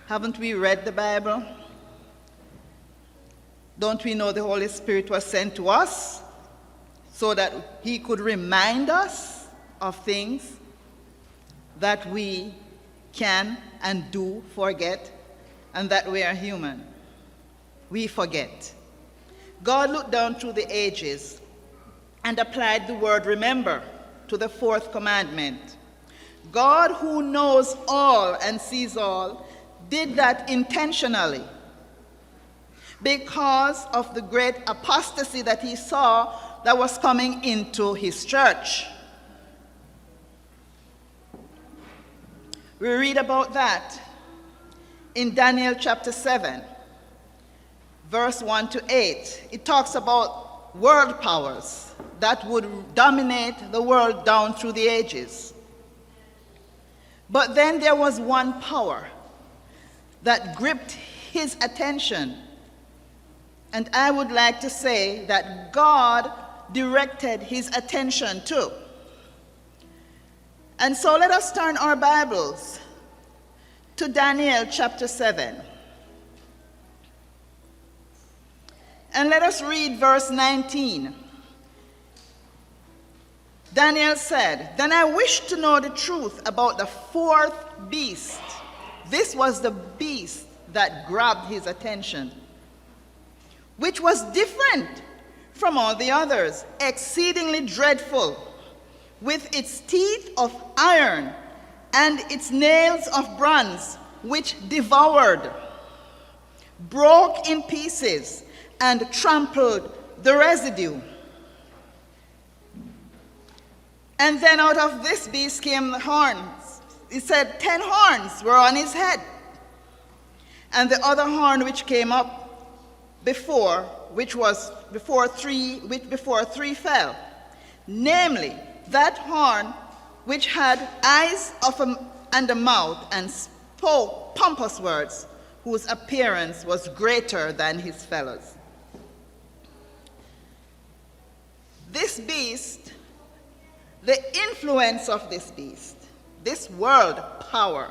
Haven't we read the Bible? Don't we know the Holy Spirit was sent to us so that he could remind us of things that we can and do forget, and that we are human? We forget. God looked down through the ages and applied the word remember to the fourth commandment. God, who knows all and sees all, did that intentionally because of the great apostasy that he saw that was coming into his church. We read about that in Daniel chapter 7, verse 1 to 8. It talks about world powers that would dominate the world down through the ages. But then there was one power that gripped his attention. And I would like to say that God directed his attention to. And so let us turn our Bibles to Daniel chapter 7. And let us read verse 19. Daniel said, "Then I wished to know the truth about the fourth beast." This was the beast that grabbed his attention, which was different from all the others, exceedingly dreadful, with its teeth of iron and its nails of bronze, which devoured, broke in pieces, and trampled the residue. And then out of this beast came the horns. He said 10 horns were on his head. And the other horn which came up before, before three fell, namely that horn which had eyes and a mouth and spoke pompous words, whose appearance was greater than his fellows. This beast, the influence of this beast, this world power,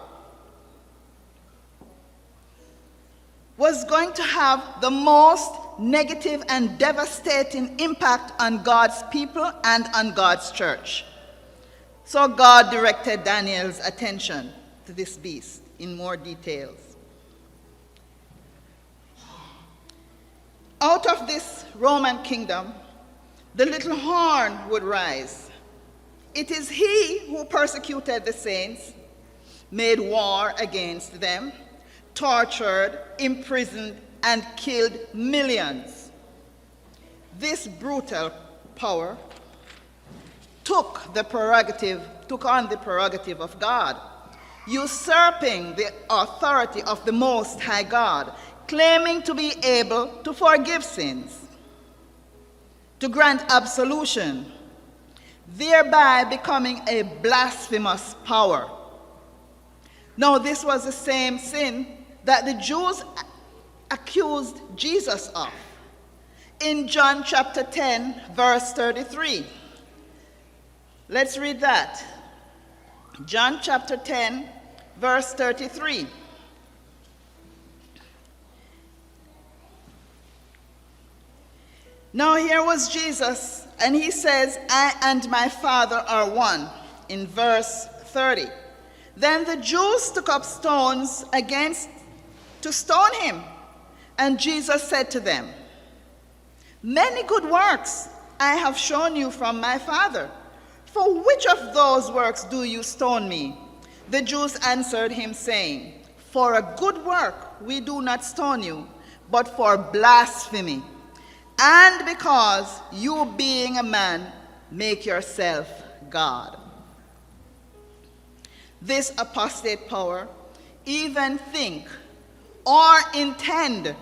was going to have the most negative and devastating impact on God's people and on God's church. So God directed Daniel's attention to this beast in more details. Out of this Roman kingdom, the little horn would rise. It is he who persecuted the saints, made war against them, tortured, imprisoned, and killed millions. This brutal power took on the prerogative of God, usurping the authority of the Most High God, claiming to be able to forgive sins, to grant absolution, thereby becoming a blasphemous power. Now, this was the same sin that the Jews accused Jesus of. In John chapter 10, verse 33. Let's read that. John chapter 10, verse 33. Now here was Jesus, and he says, "I and my Father are one," in verse 30. Then the Jews took up stones to stone him. And Jesus said to them, "Many good works I have shown you from my Father. For which of those works do you stone me?" The Jews answered him, saying, "For a good work we do not stone you, but for blasphemy, and because you, being a man, make yourself God." This apostate power even think or intend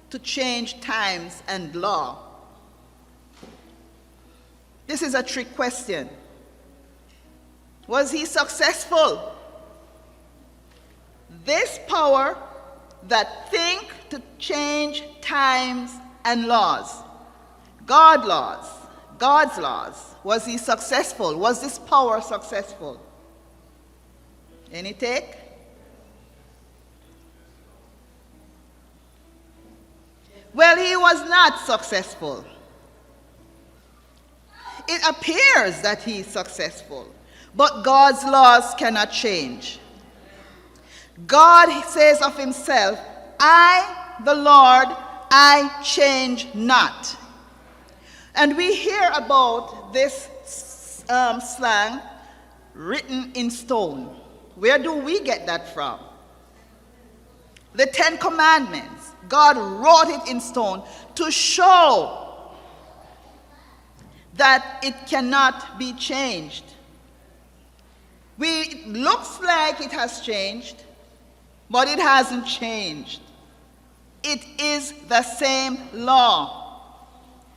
to change times and law. This is a trick question. Was he successful? This power that think to change times and laws, God's laws, was he successful? Was this power successful? Any take? Well, he was not successful. It appears that he is successful, but God's laws cannot change. God says of himself, I, the Lord, I change not. And we hear about this slang, written in stone. Where do we get that from? The Ten Commandments. God wrote it in stone to show that it cannot be changed. It looks like it has changed, but it hasn't changed. It is the same law,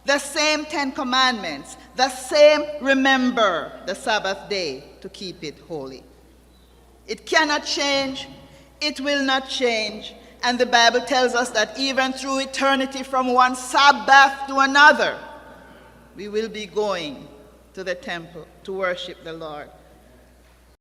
the same Ten Commandments, the same remember the Sabbath day to keep it holy. It cannot change, it will not change, and the Bible tells us that even through eternity from one Sabbath to another, we will be going to the temple to worship the Lord.